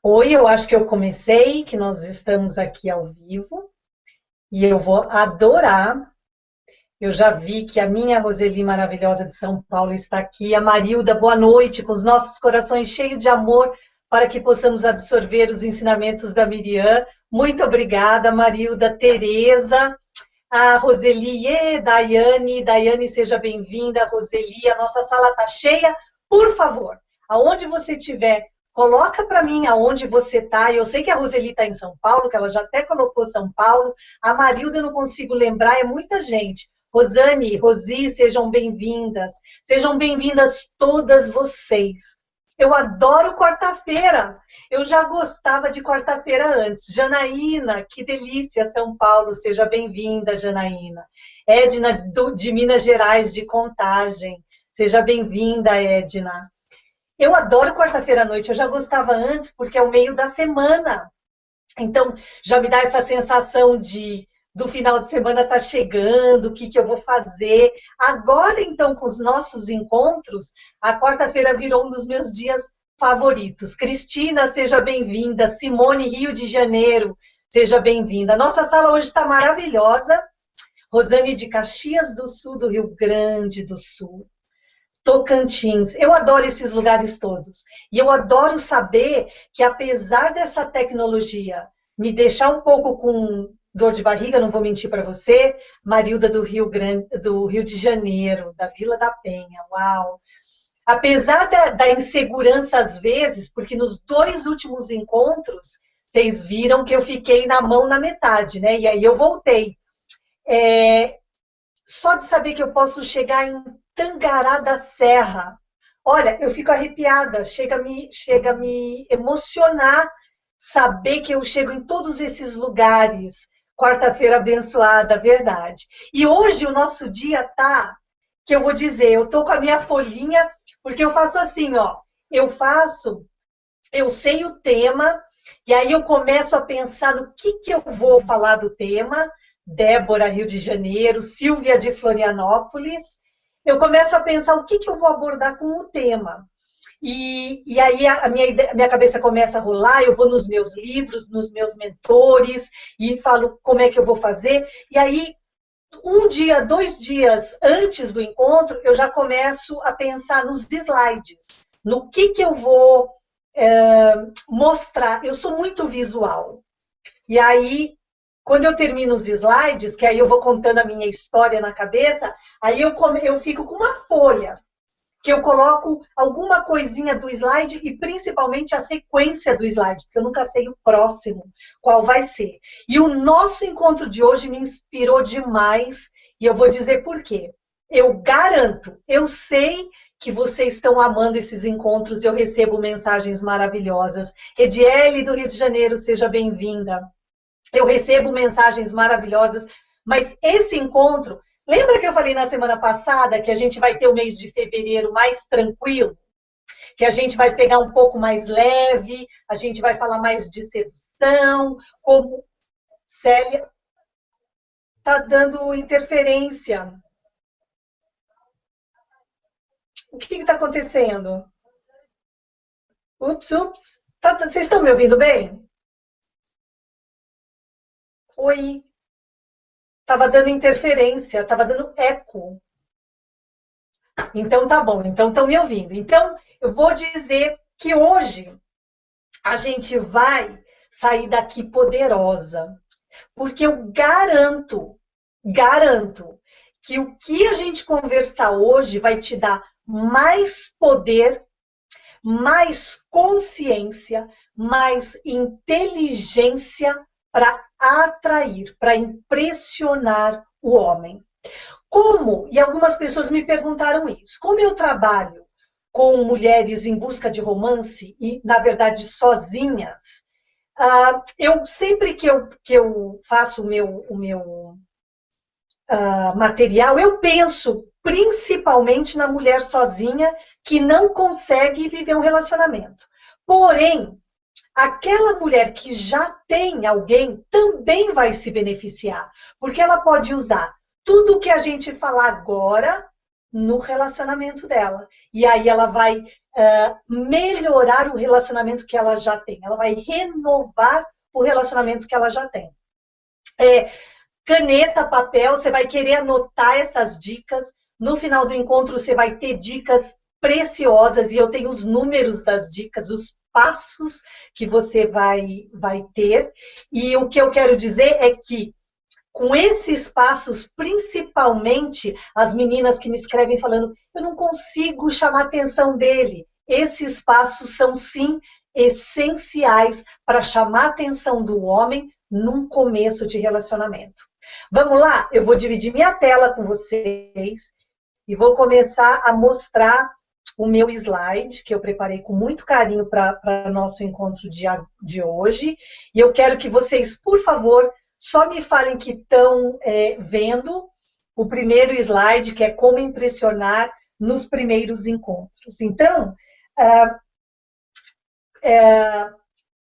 Oi, eu acho que eu comecei, que nós estamos aqui ao vivo e eu vou adorar. Eu já vi que a minha Roseli maravilhosa de São Paulo está aqui. A Marilda, boa noite, com os nossos corações cheios de amor para que possamos absorver os ensinamentos da Miriam. Muito obrigada, Marilda. Tereza, a Roseli, Daiane, seja bem-vinda, Roseli. A nossa sala está cheia. Por favor, aonde você estiver, coloca para mim aonde você está. Eu sei que a Roseli está em São Paulo, que ela já até colocou São Paulo. A Marilda eu não consigo lembrar, é muita gente. Rosane, Rosi, sejam bem-vindas. Sejam bem-vindas todas vocês. Eu adoro quarta-feira. Eu já gostava de quarta-feira antes. Janaína, que delícia, São Paulo. Seja bem-vinda, Janaína. Edna, de Minas Gerais, de Contagem. Seja bem-vinda, Edna. Eu adoro quarta-feira à noite. Eu já gostava antes, porque é o meio da semana. Então, já me dá essa sensação de do final de semana tá chegando, o que que eu vou fazer. Agora, então, com os nossos encontros, a quarta-feira virou um dos meus dias favoritos. Cristina, seja bem-vinda. Simone, Rio de Janeiro, seja bem-vinda. Nossa sala hoje está maravilhosa. Rosane de Caxias do Sul, do Rio Grande do Sul. Tocantins. Eu adoro esses lugares todos. E eu adoro saber que, apesar dessa tecnologia me deixar um pouco com dor de barriga, não vou mentir para você, Marilda do Rio de Janeiro, da Vila da Penha, uau! Apesar da insegurança às vezes, porque nos dois últimos encontros, vocês viram que eu fiquei na mão na metade, né? E aí eu voltei. Só de saber que eu posso chegar em Tangará da Serra. Olha, eu fico arrepiada, chega a me emocionar saber que eu chego em todos esses lugares. Quarta-feira abençoada, verdade. E hoje o nosso dia tá, que eu vou dizer, eu tô com a minha folhinha, porque eu faço assim, ó, eu sei o tema, e aí eu começo a pensar no que eu vou falar do tema. Débora, Rio de Janeiro, Silvia de Florianópolis, eu começo a pensar o que eu vou abordar com o tema. E aí a minha cabeça começa a rolar, eu vou nos meus livros, nos meus mentores, e falo como é que eu vou fazer. E aí, um dia, 2 dias antes do encontro, eu já começo a pensar nos slides, no que eu vou mostrar. Eu sou muito visual. E aí, quando eu termino os slides, que aí eu vou contando a minha história na cabeça, aí eu fico com uma folha, que eu coloco alguma coisinha do slide e principalmente a sequência do slide, porque eu nunca sei o próximo, qual vai ser. E o nosso encontro de hoje me inspirou demais, e eu vou dizer por quê. Eu garanto, eu sei que vocês estão amando esses encontros, eu recebo mensagens maravilhosas. Ediele do Rio de Janeiro, seja bem-vinda. Eu recebo mensagens maravilhosas, mas esse encontro, lembra que eu falei na semana passada que a gente vai ter o mês de fevereiro mais tranquilo? Que a gente vai pegar um pouco mais leve, a gente vai falar mais de sedução, como Célia tá dando interferência. O que está acontecendo? Ups. Vocês estão me ouvindo bem? Oi. Tava dando interferência, tava dando eco. Então tá bom, então estão me ouvindo. Então eu vou dizer que hoje a gente vai sair daqui poderosa, porque eu garanto que o que a gente conversar hoje vai te dar mais poder, mais consciência, mais inteligência para atrair, para impressionar o homem. Como, e algumas pessoas me perguntaram isso, como eu trabalho com mulheres em busca de romance e, na verdade, sozinhas, eu sempre que eu faço o meu material, eu penso principalmente na mulher sozinha que não consegue viver um relacionamento. Porém, aquela mulher que já tem alguém também vai se beneficiar, porque ela pode usar tudo o que a gente falar agora no relacionamento dela. E aí ela vai melhorar o relacionamento que ela já tem. Ela vai renovar o relacionamento que ela já tem. Caneta, papel, você vai querer anotar essas dicas. No final do encontro, você vai ter dicas preciosas, e eu tenho os números das dicas, os passos que você vai ter. E o que eu quero dizer é que, com esses passos, principalmente as meninas que me escrevem falando, eu não consigo chamar a atenção dele. Esses passos são, sim, essenciais para chamar a atenção do homem num começo de relacionamento. Vamos lá? Eu vou dividir minha tela com vocês e vou começar a mostrar o meu slide, que eu preparei com muito carinho para nosso encontro de hoje. E eu quero que vocês, por favor, só me falem que estão vendo o primeiro slide, que é como impressionar nos primeiros encontros. Então,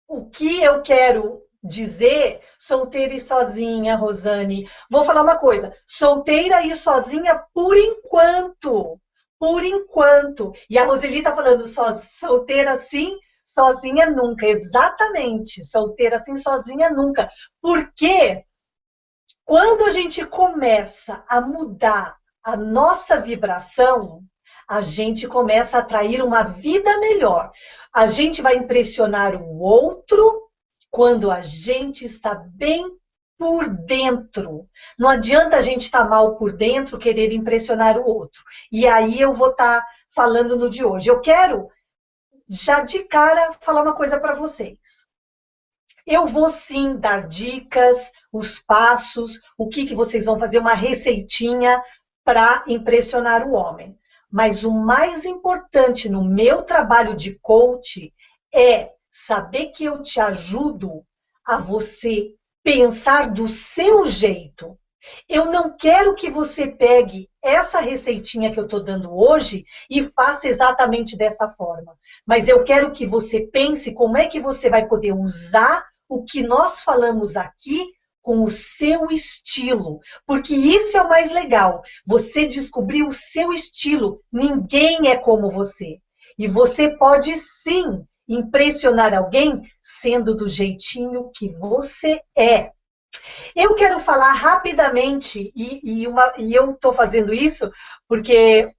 o que eu quero dizer, solteira e sozinha, Rosane, vou falar uma coisa, solteira e sozinha por enquanto, e a Roseli está falando solteira sim, sozinha nunca, exatamente, solteira sim, sozinha nunca, porque quando a gente começa a mudar a nossa vibração, a gente começa a atrair uma vida melhor, a gente vai impressionar o outro quando a gente está bem por dentro. Não adianta a gente estar mal por dentro, querer impressionar o outro. E aí eu vou estar falando no de hoje. Eu quero, já de cara, falar uma coisa para vocês. Eu vou sim dar dicas, os passos, o que vocês vão fazer, uma receitinha para impressionar o homem. Mas o mais importante no meu trabalho de coach é saber que eu te ajudo a você pensar do seu jeito. Eu não quero que você pegue essa receitinha que eu estou dando hoje e faça exatamente dessa forma. Mas eu quero que você pense como é que você vai poder usar o que nós falamos aqui com o seu estilo. Porque isso é o mais legal. Você descobrir o seu estilo. Ninguém é como você. E você pode sim impressionar alguém sendo do jeitinho que você é. Eu quero falar rapidamente, e eu estou fazendo isso porque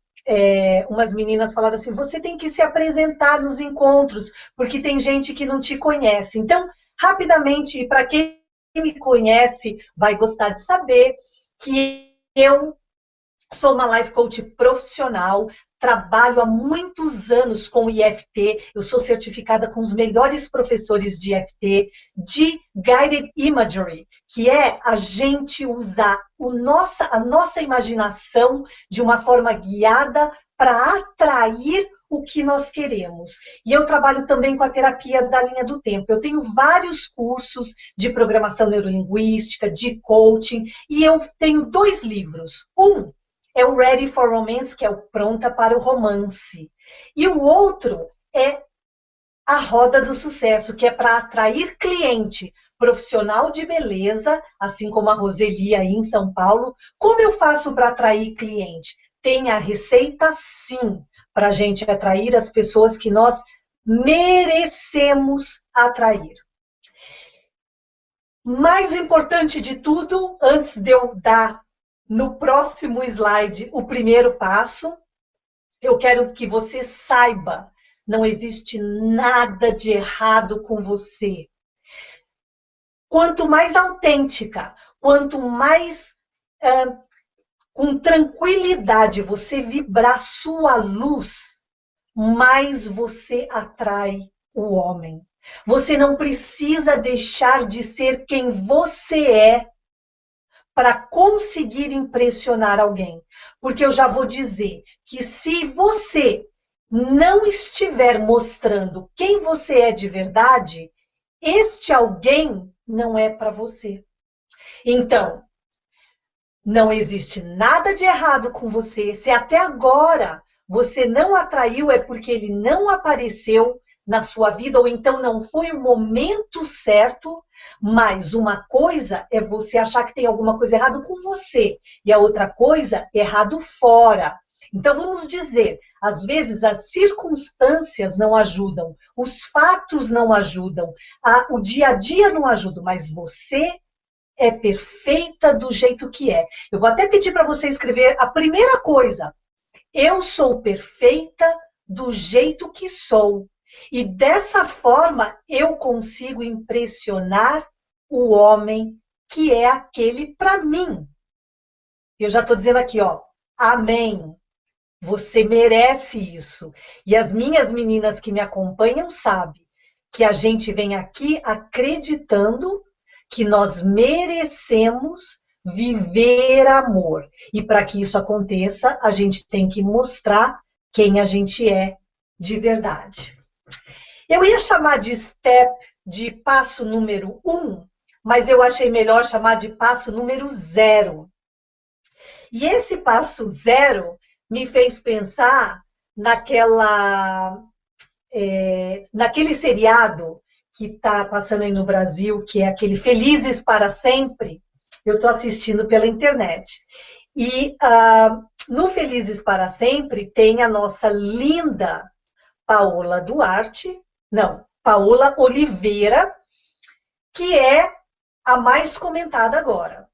umas meninas falaram assim, você tem que se apresentar nos encontros, porque tem gente que não te conhece. Então, rapidamente, e para quem me conhece vai gostar de saber que eu sou uma life coach profissional, trabalho há muitos anos com IFT, eu sou certificada com os melhores professores de IFT, de Guided Imagery, que é a gente usar a nossa imaginação de uma forma guiada para atrair o que nós queremos. E eu trabalho também com a terapia da linha do tempo. Eu tenho vários cursos de programação neurolinguística, de coaching, e eu tenho 2 livros. Um é o Ready for Romance, que é o Pronta para o Romance. E o outro é a Roda do Sucesso, que é para atrair cliente profissional de beleza, assim como a Roseli aí em São Paulo. Como eu faço para atrair cliente? Tem a receita, sim, para a gente atrair as pessoas que nós merecemos atrair. Mais importante de tudo, antes de eu dar no próximo slide o primeiro passo, eu quero que você saiba, não existe nada de errado com você. Quanto mais autêntica, quanto mais com tranquilidade você vibrar sua luz, mais você atrai o homem. Você não precisa deixar de ser quem você é para conseguir impressionar alguém. Porque eu já vou dizer que se você não estiver mostrando quem você é de verdade, este alguém não é para você. Então, não existe nada de errado com você. Se até agora você não atraiu, é porque ele não apareceu na sua vida, ou então não foi o momento certo, mas uma coisa é você achar que tem alguma coisa errada com você, e a outra coisa, errado fora. Então, vamos dizer, às vezes as circunstâncias não ajudam, os fatos não ajudam, o dia a dia não ajuda, mas você é perfeita do jeito que é. Eu vou até pedir para você escrever a primeira coisa. Eu sou perfeita do jeito que sou. E dessa forma eu consigo impressionar o homem que é aquele para mim. Eu já estou dizendo aqui, ó, amém. Você merece isso. E as minhas meninas que me acompanham sabem que a gente vem aqui acreditando que nós merecemos viver amor. E para que isso aconteça, a gente tem que mostrar quem a gente é de verdade. Eu ia chamar de step, de passo número 1, mas eu achei melhor chamar de passo número 0. E esse passo 0 me fez pensar naquele seriado que está passando aí no Brasil, que é aquele Felizes para Sempre. Eu estou assistindo pela internet. E no Felizes para Sempre tem a nossa linda Paola Oliveira, que é a mais comentada agora.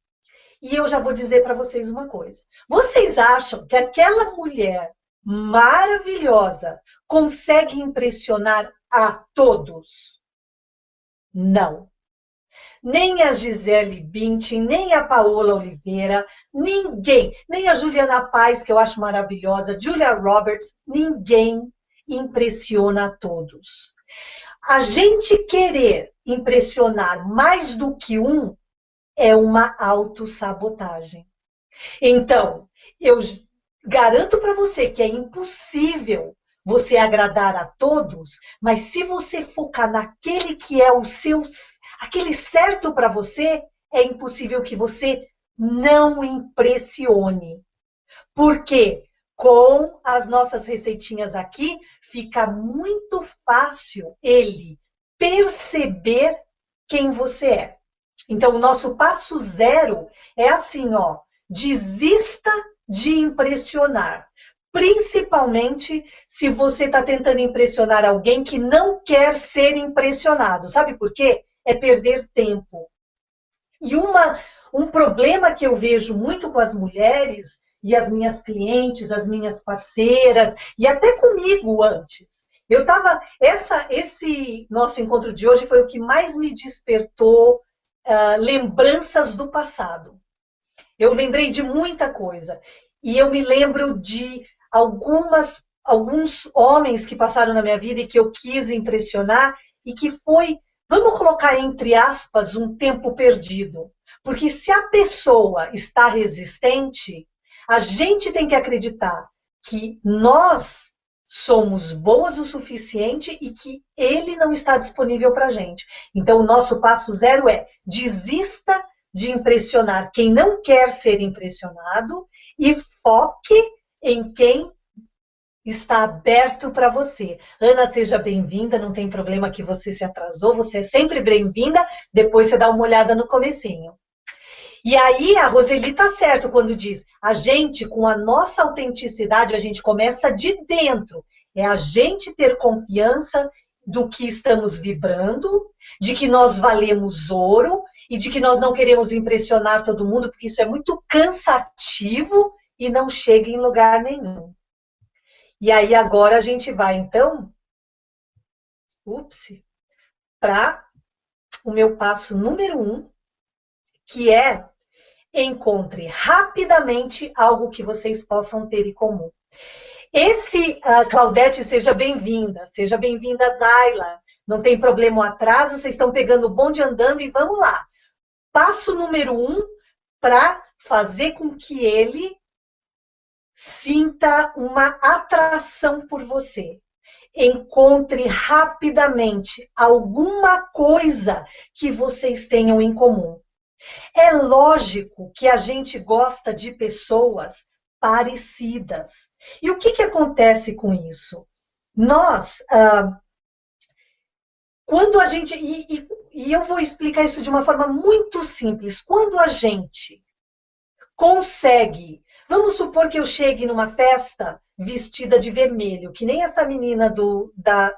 E eu já vou dizer para vocês uma coisa. Vocês acham que aquela mulher maravilhosa consegue impressionar a todos? Não. Nem a Gisele Bündchen, nem a Paola Oliveira, ninguém, nem a Juliana Paz, que eu acho maravilhosa, Julia Roberts, ninguém impressiona a todos. A gente querer impressionar mais do que um é uma autossabotagem. Então, eu garanto para você que é impossível você agradar a todos, mas se você focar naquele que é aquele certo para você, é impossível que você não impressione. Porque com as nossas receitinhas aqui, fica muito fácil ele perceber quem você é. Então, o nosso passo 0 é assim, ó, desista de impressionar. Principalmente se você está tentando impressionar alguém que não quer ser impressionado. Sabe por quê? É perder tempo. E um problema que eu vejo muito com as mulheres e as minhas clientes, as minhas parceiras, e até comigo antes. Esse nosso encontro de hoje foi o que mais me despertou lembranças do passado. Eu lembrei de muita coisa. E eu me lembro de alguns homens que passaram na minha vida e que eu quis impressionar e que foi, vamos colocar entre aspas, um tempo perdido. Porque se a pessoa está resistente, a gente tem que acreditar que nós somos boas o suficiente e que ele não está disponível para a gente. Então, o nosso passo 0 é desista de impressionar quem não quer ser impressionado e foque em quem está aberto para você. Ana, seja bem-vinda, não tem problema que você se atrasou, você é sempre bem-vinda, depois você dá uma olhada no comecinho. E aí a Roseli está certo quando diz, a gente, com a nossa autenticidade, a gente começa de dentro. É a gente ter confiança do que estamos vibrando, de que nós valemos ouro e de que nós não queremos impressionar todo mundo, porque isso é muito cansativo e não chega em lugar nenhum. E aí agora a gente vai, então, para o meu passo número 1, que é encontre rapidamente algo que vocês possam ter em comum. Claudete, seja bem-vinda, Zayla. Não tem problema o atraso, vocês estão pegando o bonde andando e vamos lá. Passo número 1 para fazer com que ele sinta uma atração por você. Encontre rapidamente alguma coisa que vocês tenham em comum. É lógico que a gente gosta de pessoas parecidas. E o que acontece com isso? Nós, quando a gente... E eu vou explicar isso de uma forma muito simples. Quando a gente consegue Vamos supor que eu chegue numa festa vestida de vermelho, que nem essa menina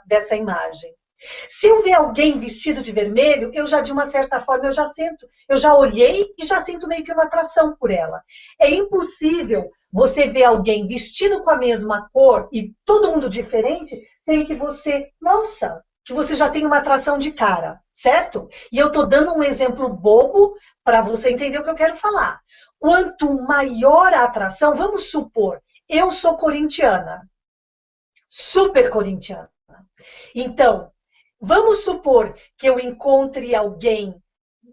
dessa imagem. Se eu ver alguém vestido de vermelho, eu já, de uma certa forma, eu já olhei e já sinto meio que uma atração por ela. É impossível você ver alguém vestido com a mesma cor e todo mundo diferente, sem que nossa, que você já tem uma atração de cara, certo? E eu tô dando um exemplo bobo para você entender o que eu quero falar. Quanto maior a atração, vamos supor, eu sou corintiana, super corintiana. Então, vamos supor que eu encontre alguém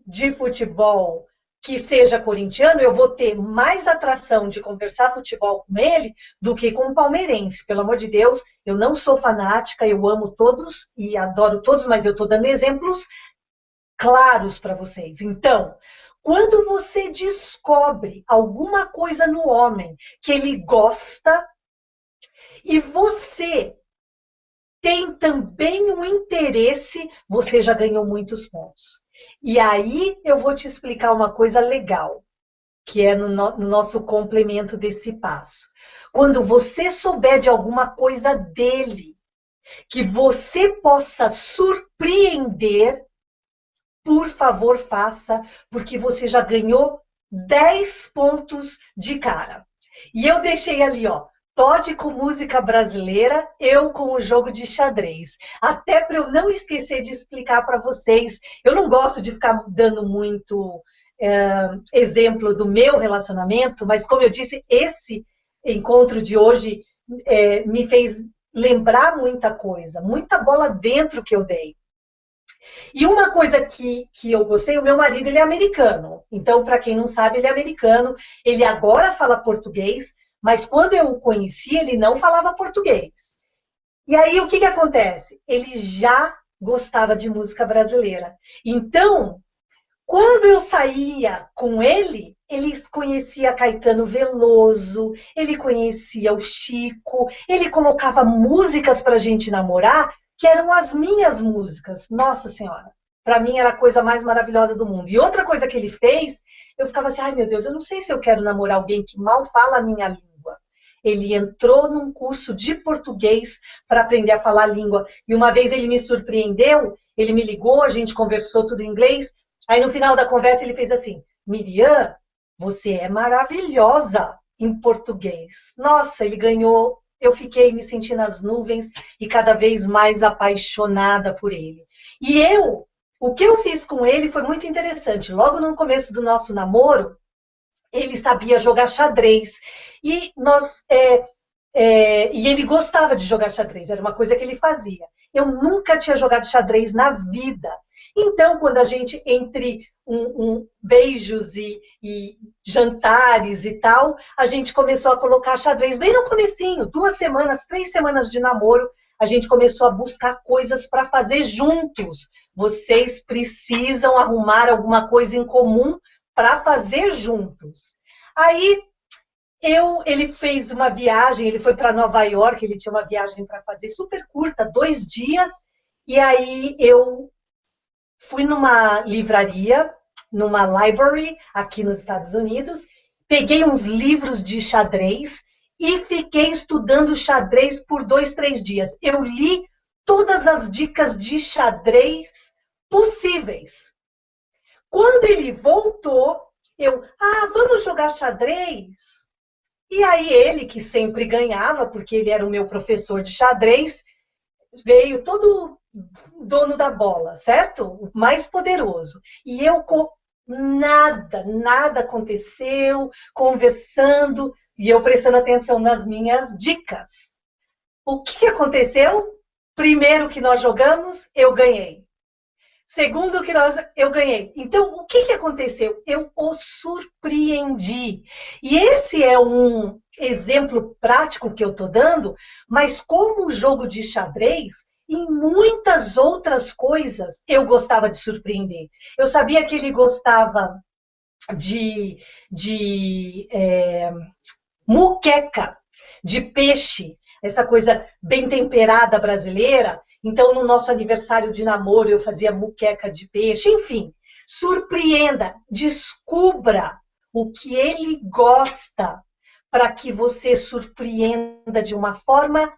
de futebol que seja corintiano, eu vou ter mais atração de conversar futebol com ele do que com um palmeirense. Pelo amor de Deus, eu não sou fanática, eu amo todos e adoro todos, mas eu estou dando exemplos claros para vocês. Então, quando você descobre alguma coisa no homem que ele gosta e você tem também um interesse, você já ganhou muitos pontos. E aí eu vou te explicar uma coisa legal, que é no nosso complemento desse passo. Quando você souber de alguma coisa dele, que você possa surpreender, por favor, faça, porque você já ganhou 10 pontos de cara. E eu deixei ali, ó, Todd com música brasileira, eu com o jogo de xadrez. Até para eu não esquecer de explicar para vocês. Eu não gosto de ficar dando muito exemplo do meu relacionamento, mas como eu disse, esse encontro de hoje me fez lembrar muita coisa, muita bola dentro que eu dei. E uma coisa que eu gostei, o meu marido ele é americano. Então, para quem não sabe, ele é americano. Ele agora fala português, mas quando eu o conheci, ele não falava português. E aí, o que acontece? Ele já gostava de música brasileira. Então, quando eu saía com ele, ele conhecia Caetano Veloso, ele conhecia o Chico, ele colocava músicas para a gente namorar, que eram as minhas músicas. Nossa Senhora, para mim era a coisa mais maravilhosa do mundo. E outra coisa que ele fez, eu ficava assim, ai meu Deus, eu não sei se eu quero namorar alguém que mal fala a minha língua. Ele entrou num curso de português para aprender a falar a língua. E uma vez ele me surpreendeu, ele me ligou, a gente conversou tudo em inglês. Aí no final da conversa ele fez assim, Miriam, você é maravilhosa em português. Nossa, ele ganhou, eu fiquei me sentindo nas nuvens e cada vez mais apaixonada por ele. E o que eu fiz com ele foi muito interessante. Logo no começo do nosso namoro, ele sabia jogar xadrez. E ele gostava de jogar xadrez, era uma coisa que ele fazia. Eu nunca tinha jogado xadrez na vida. Então, quando a gente, entre beijos e jantares e tal, a gente começou a colocar xadrez bem no comecinho, 2 semanas, 3 semanas de namoro, a gente começou a buscar coisas para fazer juntos. Vocês precisam arrumar alguma coisa em comum para fazer juntos. Aí, ele fez uma viagem, ele foi para Nova York, ele tinha uma viagem para fazer super curta, 2 dias, e aí eu fui numa livraria, numa library, aqui nos Estados Unidos, peguei uns livros de xadrez e fiquei estudando xadrez por 2, 3 dias. Eu li todas as dicas de xadrez possíveis. Quando ele voltou, vamos jogar xadrez? E aí ele, que sempre ganhava, porque ele era o meu professor de xadrez, veio todo dono da bola, certo? O mais poderoso. E eu nada aconteceu, conversando, e eu prestando atenção nas minhas dicas. O que aconteceu? Primeiro que nós jogamos, eu ganhei. Segundo que eu ganhei. Então, o que aconteceu? Eu o surpreendi. E esse é um exemplo prático que eu estou dando, mas como o jogo de xadrez, em muitas outras coisas, eu gostava de surpreender. Eu sabia que ele gostava de muqueca, de peixe, essa coisa bem temperada brasileira. Então, no nosso aniversário de namoro, eu fazia muqueca de peixe. Enfim, surpreenda, descubra o que ele gosta, para que você surpreenda de uma forma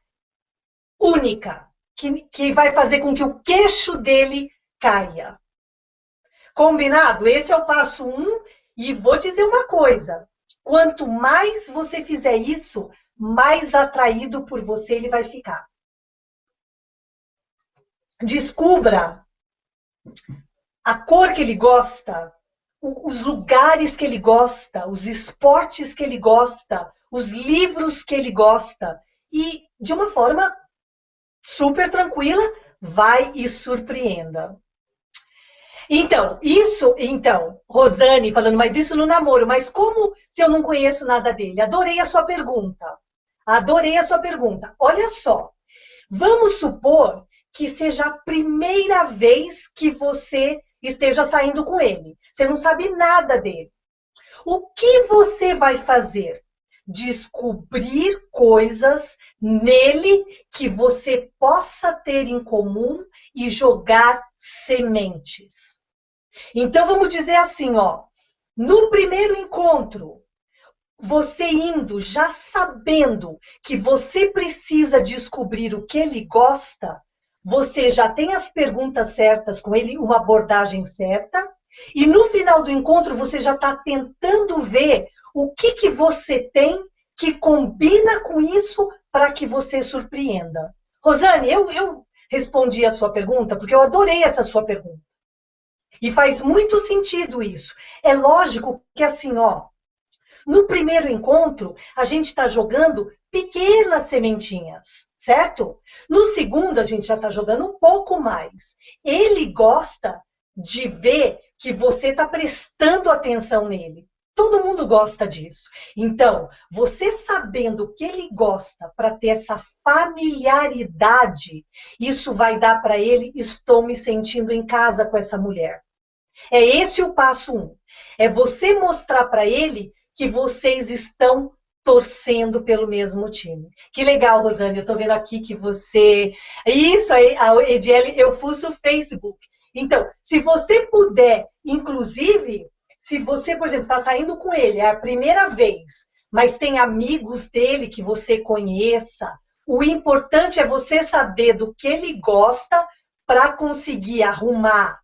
única, que vai fazer com que o queixo dele caia. Combinado? Esse é o passo 1. E vou dizer uma coisa. Quanto mais você fizer isso, mais atraído por você ele vai ficar. Descubra a cor que ele gosta, os lugares que ele gosta, os esportes que ele gosta, os livros que ele gosta. E, de uma forma super tranquila, vai e surpreenda. Então, Rosane falando, mas isso no namoro, mas como se eu não conheço nada dele? Adorei a sua pergunta. Adorei a sua pergunta. Olha só, vamos supor que seja a primeira vez que você esteja saindo com ele. Você não sabe nada dele. O que você vai fazer? Descobrir coisas nele que você possa ter em comum e jogar sementes. Então, vamos dizer assim, ó, no primeiro encontro, você indo já sabendo que você precisa descobrir o que ele gosta, você já tem as perguntas certas com ele, uma abordagem certa, e no final do encontro você já está tentando ver o que você tem que combina com isso para que você surpreenda. Rosane, eu respondi a sua pergunta porque eu adorei essa sua pergunta. E faz muito sentido isso. É lógico que assim, ó, no primeiro encontro, a gente está jogando pequenas sementinhas, certo? No segundo, a gente já está jogando um pouco mais. Ele gosta de ver que você está prestando atenção nele. Todo mundo gosta disso. Então, você sabendo o que ele gosta para ter essa familiaridade, isso vai dar para ele, estou me sentindo em casa com essa mulher. É esse o passo 1. É você mostrar para ele que vocês estão torcendo pelo mesmo time. Que legal, Rosane, eu estou vendo aqui que você... Isso aí, a Ediele, eu fuço o Facebook. Então, se você puder, inclusive, se você, por exemplo, está saindo com ele, é a primeira vez, mas tem amigos dele que você conheça, o importante é você saber do que ele gosta para conseguir arrumar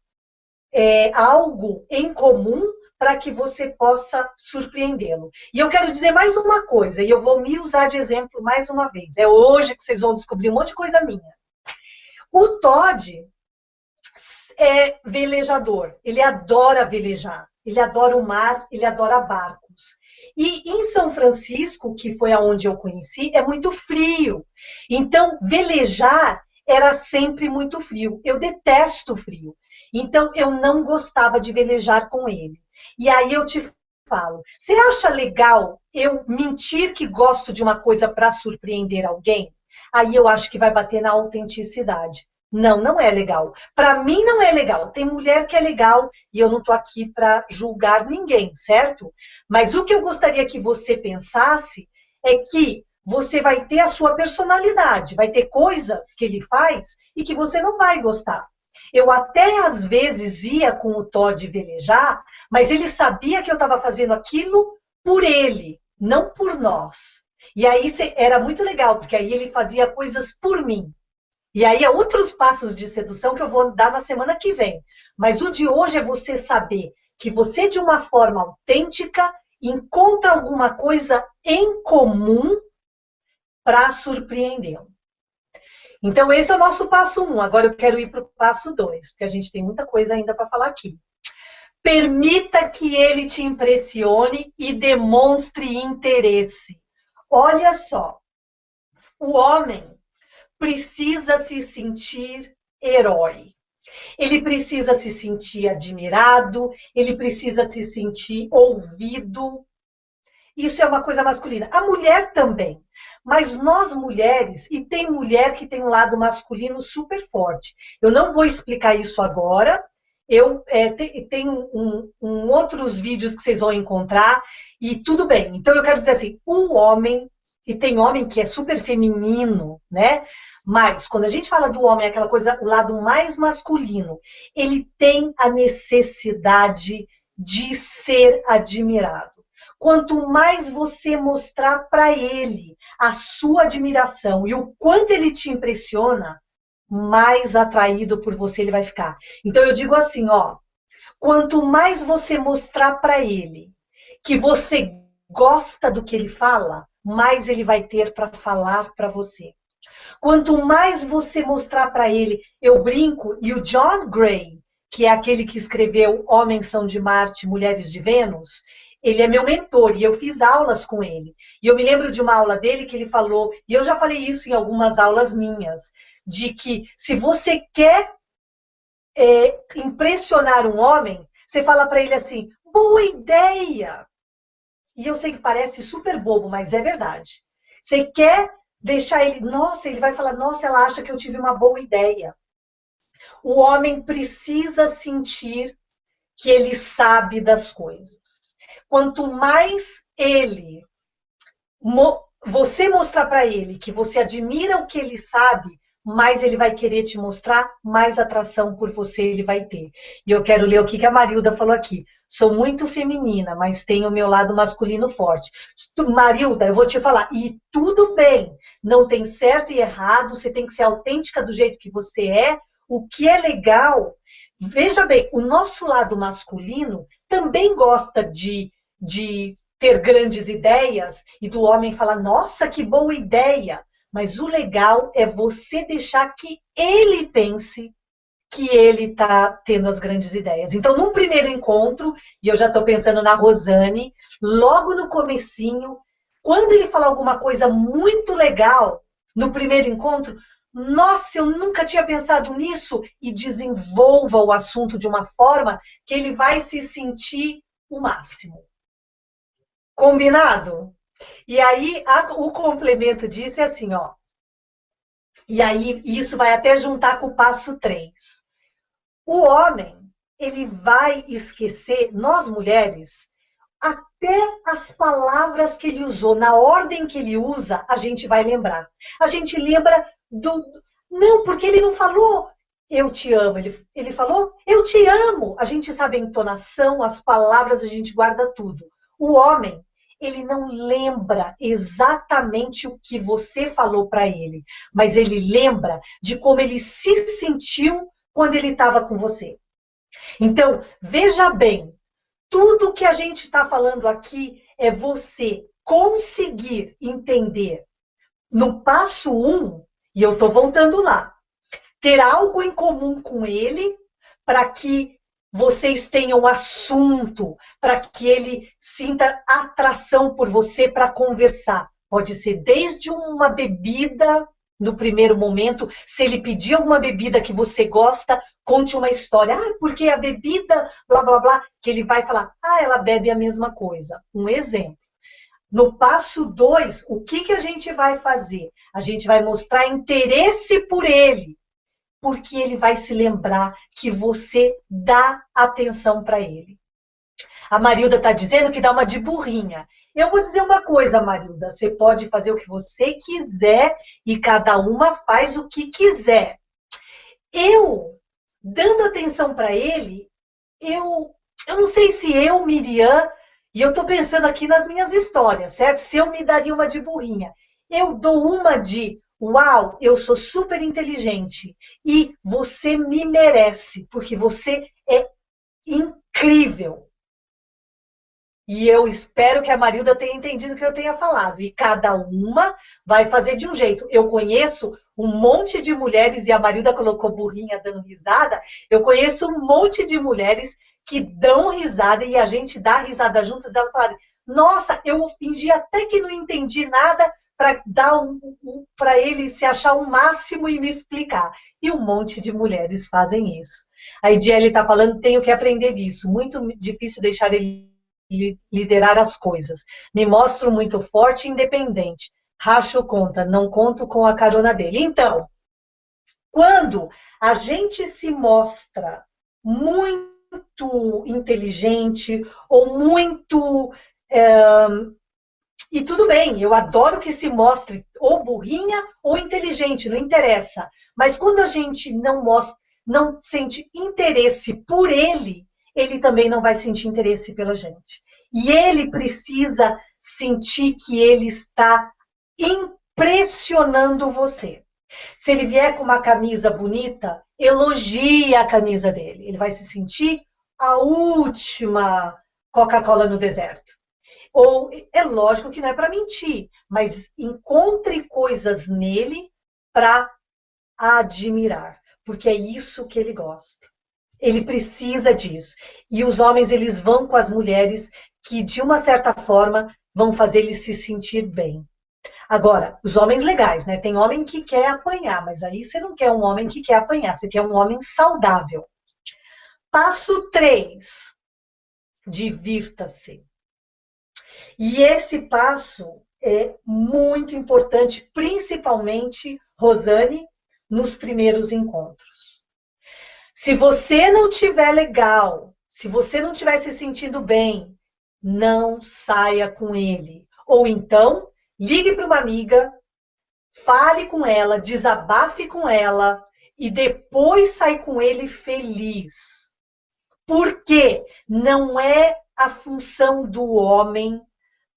algo em comum para que você possa surpreendê-lo. E eu quero dizer mais uma coisa, e eu vou me usar de exemplo mais uma vez. É hoje que vocês vão descobrir um monte de coisa minha. O Todd é velejador, ele adora velejar, ele adora o mar, ele adora barcos. E em São Francisco, que foi aonde eu conheci, é muito frio. Então, velejar era sempre muito frio. Eu detesto frio. Então, eu não gostava de velejar com ele. E aí eu te falo, você acha legal eu mentir que gosto de uma coisa para surpreender alguém? Aí eu acho que vai bater na autenticidade. Não, não é legal. Para mim não é legal. Tem mulher que é legal e eu não estou aqui para julgar ninguém, certo? Mas o que eu gostaria que você pensasse é que você vai ter a sua personalidade, vai ter coisas que ele faz e que você não vai gostar. Eu até às vezes ia com o Todd velejar, mas ele sabia que eu estava fazendo aquilo por ele, não por nós. E aí era muito legal, porque aí ele fazia coisas por mim. E aí há outros passos de sedução que eu vou dar na semana que vem. Mas o de hoje é você saber que você, de uma forma autêntica, encontra alguma coisa em comum para surpreendê-lo. Então, esse é o nosso passo 1. Agora eu quero ir para o passo 2, porque a gente tem muita coisa ainda para falar aqui. Permita que ele te impressione e demonstre interesse. Olha só, o homem precisa se sentir herói. Ele precisa se sentir admirado, ele precisa se sentir ouvido. Isso é uma coisa masculina. A mulher também. Mas nós mulheres, e tem mulher que tem um lado masculino super forte. Eu não vou explicar isso agora. Tenho outros vídeos que vocês vão encontrar. E tudo bem. Então eu quero dizer assim, o homem, e tem homem que é super feminino, né? Mas quando a gente fala do homem, aquela coisa, o lado mais masculino, ele tem a necessidade de ser admirado. Quanto mais você mostrar para ele a sua admiração e o quanto ele te impressiona, mais atraído por você ele vai ficar. Então eu digo assim, ó, quanto mais você mostrar para ele que você gosta do que ele fala, mais ele vai ter para falar para você. Quanto mais você mostrar para ele, eu brinco, e o John Gray, que é aquele que escreveu Homens são de Marte, Mulheres de Vênus, ele é meu mentor e eu fiz aulas com ele. E eu me lembro de uma aula dele que ele falou, e eu já falei isso em algumas aulas minhas, de que se você quer impressionar um homem, você fala para ele assim, boa ideia! E eu sei que parece super bobo, mas é verdade. Você quer deixar ele... Nossa, ele vai falar, nossa, ela acha que eu tive uma boa ideia. O homem precisa sentir que ele sabe das coisas. Quanto mais você mostrar para ele que você admira o que ele sabe, mais ele vai querer te mostrar, mais atração por você ele vai ter. E eu quero ler o que a Marilda falou aqui. Sou muito feminina, mas tenho o meu lado masculino forte. Marilda, eu vou te falar, e tudo bem, não tem certo e errado, você tem que ser autêntica do jeito que você é. O que é legal, veja bem, o nosso lado masculino também gosta de ter grandes ideias e do homem falar, nossa, que boa ideia. Mas o legal é você deixar que ele pense que ele está tendo as grandes ideias. Então, num primeiro encontro, e eu já estou pensando na Rosane, logo no comecinho, quando ele falar alguma coisa muito legal, no primeiro encontro, nossa, eu nunca tinha pensado nisso, e desenvolva o assunto de uma forma que ele vai se sentir o máximo. Combinado? E aí, o complemento disso é assim, ó. E aí, isso vai até juntar com o passo 3. O homem, ele vai esquecer, nós mulheres, até as palavras que ele usou, na ordem que ele usa, a gente vai lembrar. A gente lembra do... Não, porque ele não falou, eu te amo. Ele falou, eu te amo. A gente sabe a entonação, as palavras, a gente guarda tudo. O homem, ele não lembra exatamente o que você falou para ele, mas ele lembra de como ele se sentiu quando ele estava com você. Então, veja bem, tudo que a gente está falando aqui é você conseguir entender no passo 1, e eu estou voltando lá, ter algo em comum com ele para que vocês tenham assunto, para que ele sinta atração por você para conversar. Pode ser desde uma bebida, no primeiro momento, se ele pedir alguma bebida que você gosta, conte uma história. Ah, porque a bebida, blá, blá, blá, que ele vai falar, ah, ela bebe a mesma coisa. Um exemplo. No passo 2, o que a gente vai fazer? A gente vai mostrar interesse por ele, porque ele vai se lembrar que você dá atenção para ele. A Marilda está dizendo que dá uma de burrinha. Eu vou dizer uma coisa, Marilda, você pode fazer o que você quiser e cada uma faz o que quiser. Eu, dando atenção para ele, eu não sei se eu, Miriam, e eu estou pensando aqui nas minhas histórias, certo? Se eu me daria uma de burrinha. Eu dou uma de... Uau, eu sou super inteligente e você me merece, porque você é incrível. E eu espero que a Marilda tenha entendido o que eu tenha falado. E cada uma vai fazer de um jeito. Eu conheço um monte de mulheres, e a Marilda colocou burrinha dando risada, eu conheço um monte de mulheres que dão risada e a gente dá risada juntas. Elas falaram, nossa, eu fingi até que não entendi nada, para dar para ele se achar o máximo e me explicar. E um monte de mulheres fazem isso. A Ediele está falando, tenho que aprender isso. Muito difícil deixar ele liderar as coisas. Me mostro muito forte e independente. Racho conta, não conto com a carona dele. Então, quando a gente se mostra muito inteligente ou muito... E tudo bem, eu adoro que se mostre ou burrinha ou inteligente, não interessa. Mas quando a gente não sente interesse por ele, ele também não vai sentir interesse pela gente. E ele precisa sentir que ele está impressionando você. Se ele vier com uma camisa bonita, elogie a camisa dele. Ele vai se sentir a última Coca-Cola no deserto. Ou é lógico que não é para mentir, mas encontre coisas nele para admirar, porque é isso que ele gosta. Ele precisa disso. E os homens, eles vão com as mulheres que, de uma certa forma, vão fazer ele se sentir bem. Agora, os homens legais, né? Tem homem que quer apanhar, mas aí você não quer um homem que quer apanhar, você quer um homem saudável. Passo 3, divirta-se. E esse passo é muito importante, principalmente, Rosane, nos primeiros encontros. Se você não estiver legal, se você não estiver se sentindo bem, não saia com ele. Ou então, ligue para uma amiga, fale com ela, desabafe com ela e depois sai com ele feliz. Porque não é a função do homem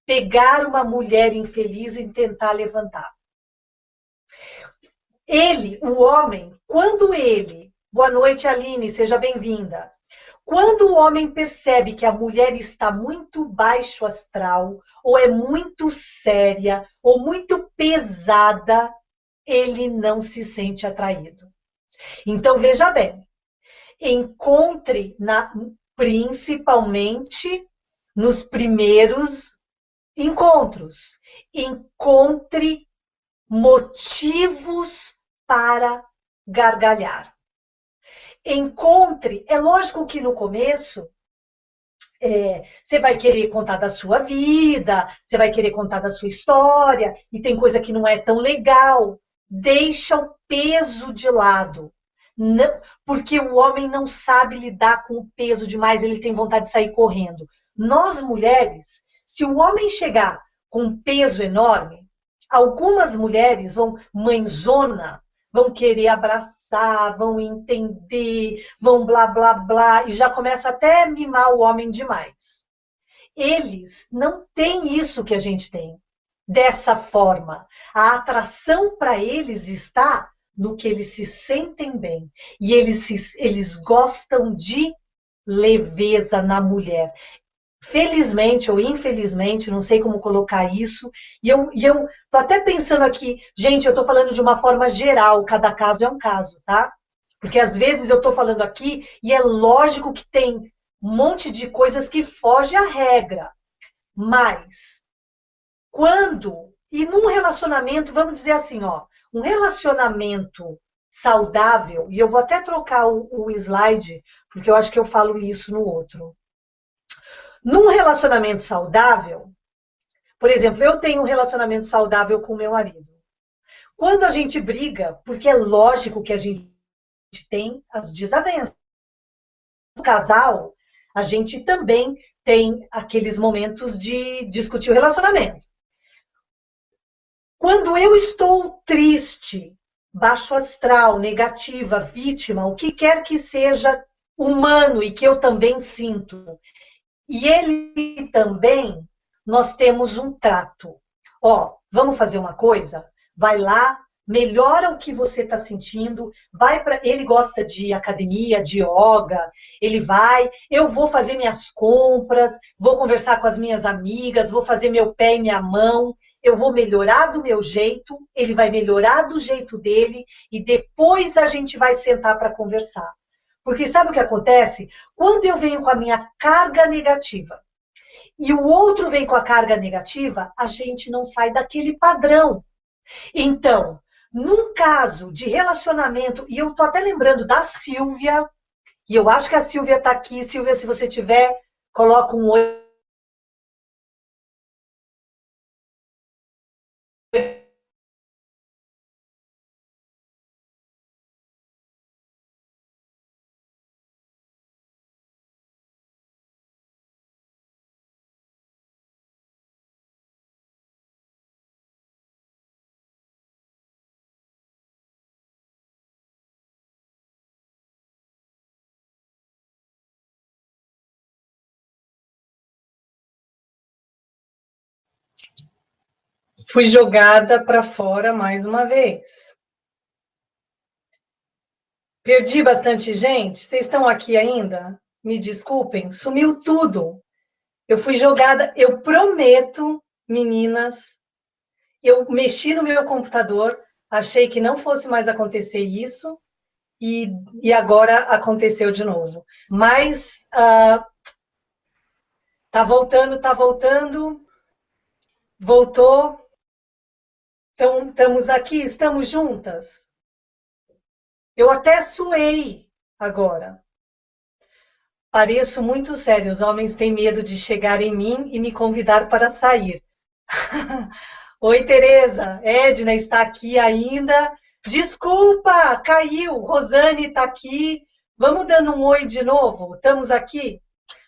pegar uma mulher infeliz e tentar levantar. Ele, o homem, quando ele, boa noite Aline, seja bem-vinda. Quando o homem percebe que a mulher está muito baixo astral, ou é muito séria, ou muito pesada, ele não se sente atraído. Então, veja bem, encontre, principalmente nos primeiros encontros, encontre motivos para gargalhar. Encontre, é lógico que no começo você vai querer contar da sua vida, você vai querer contar da sua história, e tem coisa que não é tão legal. Deixa o peso de lado. Não, porque o homem não sabe lidar com o peso demais, ele tem vontade de sair correndo. Nós, mulheres, se o homem chegar com um peso enorme, algumas mulheres vão, mãezona, vão querer abraçar, vão entender, vão blá, blá, blá, e já começa até a mimar o homem demais. Eles não têm isso que a gente tem, dessa forma. A atração para eles está no que eles se sentem bem. E eles gostam de leveza na mulher. Felizmente ou infelizmente, não sei como colocar isso, e eu tô até pensando aqui, gente, eu tô falando de uma forma geral, cada caso é um caso, tá? Porque às vezes eu tô falando aqui e é lógico que tem um monte de coisas que fogem à regra, mas quando, e num relacionamento, vamos dizer assim, ó, um relacionamento saudável, e eu vou até trocar o slide, porque eu acho que eu falo isso no outro. Num relacionamento saudável, por exemplo, eu tenho um relacionamento saudável com meu marido. Quando a gente briga, porque é lógico que a gente tem as desavenças. No casal, a gente também tem aqueles momentos de discutir o relacionamento. Quando eu estou triste, baixo astral, negativa, vítima, o que quer que seja humano e que eu também sinto, e ele também, nós temos um trato. Ó, vamos fazer uma coisa? Vai lá, melhora o que você está sentindo, vai para. Ele gosta de academia, de yoga, ele vai, eu vou fazer minhas compras, vou conversar com as minhas amigas, vou fazer meu pé e minha mão, eu vou melhorar do meu jeito, ele vai melhorar do jeito dele, e depois a gente vai sentar para conversar. Porque sabe o que acontece? Quando eu venho com a minha carga negativa e o outro vem com a carga negativa, a gente não sai daquele padrão. Então, num caso de relacionamento, e eu tô até lembrando da Silvia, e eu acho que a Silvia está aqui. Silvia, se você tiver, coloca um oi. Fui jogada para fora mais uma vez. Perdi bastante gente. Vocês estão aqui ainda? Me desculpem, sumiu tudo. Eu fui jogada, eu prometo, meninas, eu mexi no meu computador, achei que não fosse mais acontecer isso, e agora aconteceu de novo. Mas tá voltando, voltou. Então, estamos aqui, estamos juntas. Eu até suei agora. Pareço muito sério. Os homens têm medo de chegar em mim e me convidar para sair. Oi, Tereza. Edna está aqui ainda. Desculpa, caiu. Rosane está aqui. Vamos dando um oi de novo? Estamos aqui?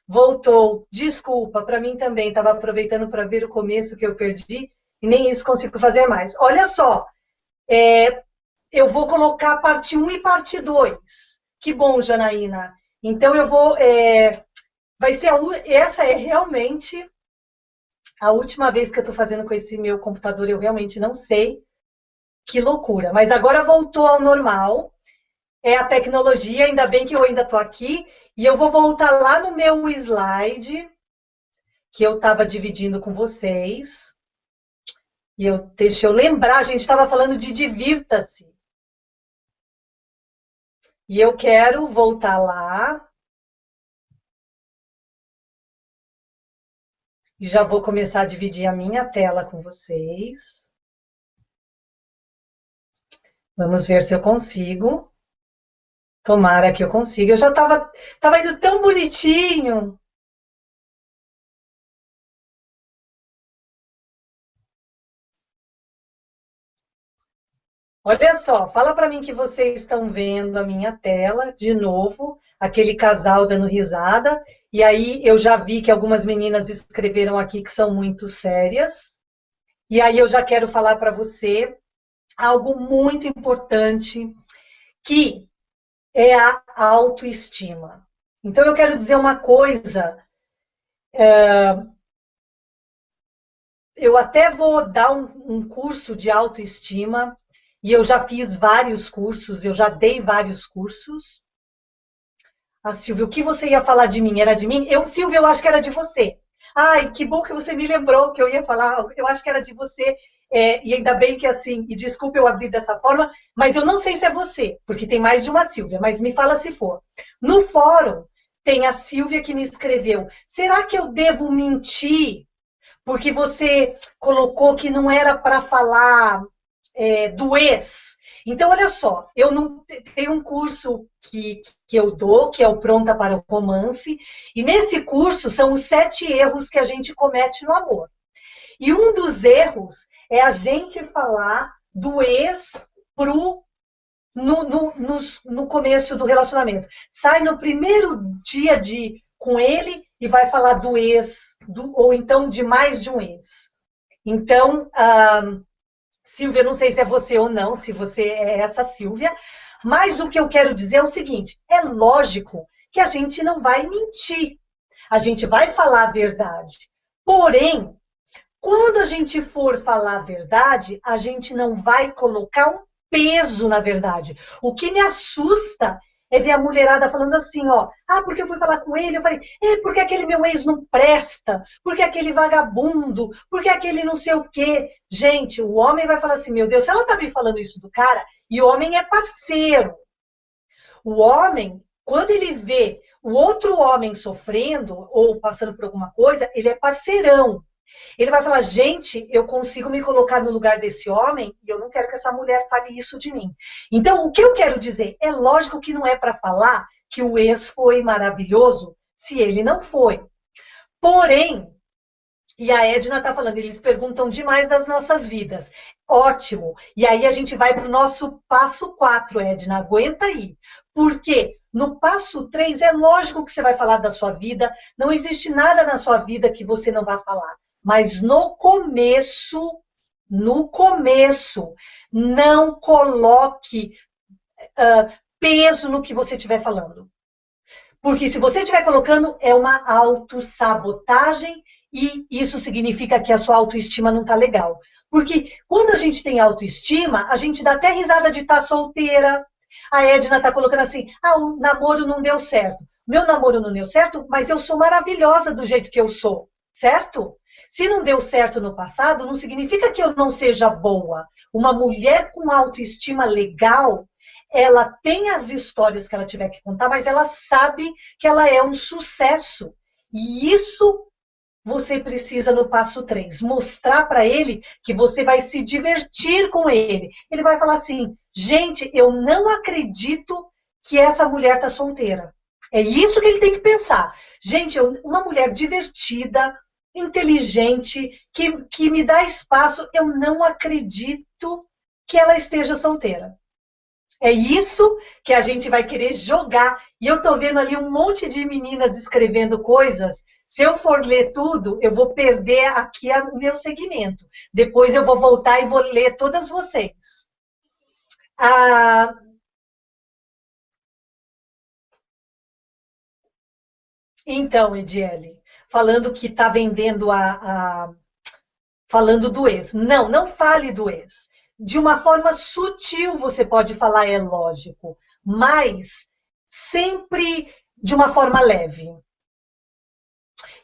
Voltou. Desculpa, para mim também. Estava aproveitando para ver o começo que eu perdi e nem isso consigo fazer mais. Olha só, eu vou colocar parte 1 e parte 2. Que bom, Janaína. Então eu vou... vai ser essa é realmente a última vez que eu estou fazendo com esse meu computador, eu realmente não sei. Que loucura. Mas agora voltou ao normal. É a tecnologia, ainda bem que eu ainda estou aqui. E eu vou voltar lá no meu slide, que eu estava dividindo com vocês. E deixa eu lembrar, a gente estava falando de divirta-se. E eu quero voltar lá. E já vou começar a dividir a minha tela com vocês. Vamos ver se eu consigo. Tomara que eu consiga. Eu já estava indo tão bonitinho. Olha só, fala para mim que vocês estão vendo a minha tela, de novo, aquele casal dando risada. E aí eu já vi que algumas meninas escreveram aqui que são muito sérias. E aí eu já quero falar para você algo muito importante, que é a autoestima. Então eu quero dizer uma coisa, eu até vou dar um curso de autoestima, e eu já fiz vários cursos, eu já dei vários cursos. Ah, Silvia, o que você ia falar de mim? Era de mim? Silvia, eu acho que era de você. Ai, que bom que você me lembrou que eu ia falar, eu acho que era de você, e ainda bem que assim, e desculpa eu abrir dessa forma, mas eu não sei se é você, porque tem mais de uma Silvia, mas me fala se for. No fórum, tem a Silvia que me escreveu, será que eu devo mentir? Porque você colocou que não era para falar do ex. Então, olha só, eu não tenho um curso que eu dou, que é o Pronta para o Romance, e nesse curso são os 7 erros que a gente comete no amor. E um dos erros é a gente falar do ex no começo do relacionamento. Sai no primeiro dia com ele e vai falar do ex, ou então de mais de um ex. Então, Silvia, não sei se é você ou não, se você é essa Silvia, mas o que eu quero dizer é o seguinte, é lógico que a gente não vai mentir, a gente vai falar a verdade. Porém, quando a gente for falar a verdade, a gente não vai colocar um peso na verdade. O que me assusta é ver a mulherada falando assim, ó, porque eu fui falar com ele, eu falei, porque aquele meu ex não presta, porque aquele vagabundo, porque aquele não sei o quê. Gente, o homem vai falar assim, meu Deus, se ela tá me falando isso do cara, e o homem é parceiro. O homem, quando ele vê o outro homem sofrendo, ou passando por alguma coisa, ele é parceirão. Ele vai falar, gente, eu consigo me colocar no lugar desse homem e eu não quero que essa mulher fale isso de mim. Então, o que eu quero dizer? É lógico que não é para falar que o ex foi maravilhoso se ele não foi. Porém, e a Edna está falando, eles perguntam demais das nossas vidas. Ótimo. E aí a gente vai para o nosso passo 4, Edna, aguenta aí. Porque no passo 3 é lógico que você vai falar da sua vida, não existe nada na sua vida que você não vai falar. Mas no começo, não coloque peso no que você estiver falando. Porque se você estiver colocando, é uma autossabotagem e isso significa que a sua autoestima não está legal. Porque quando a gente tem autoestima, a gente dá até risada de estar solteira. A Edna está colocando assim, o namoro não deu certo. Meu namoro não deu certo, mas eu sou maravilhosa do jeito que eu sou, certo? Se não deu certo no passado, não significa que eu não seja boa. Uma mulher com autoestima legal, ela tem as histórias que ela tiver que contar, mas ela sabe que ela é um sucesso. E isso você precisa no passo 3, mostrar para ele que você vai se divertir com ele. Ele vai falar assim, gente, eu não acredito que essa mulher está solteira. É isso que ele tem que pensar. Gente, uma mulher divertida, inteligente, que me dá espaço, eu não acredito que ela esteja solteira. É isso que a gente vai querer jogar. E eu tô vendo ali um monte de meninas escrevendo coisas. Se eu for ler tudo, eu vou perder aqui o meu segmento. Depois eu vou voltar e vou ler todas vocês. Então, Ediele, falando que está vendendo falando do ex. Não, não fale do ex. De uma forma sutil você pode falar, é lógico, mas sempre de uma forma leve.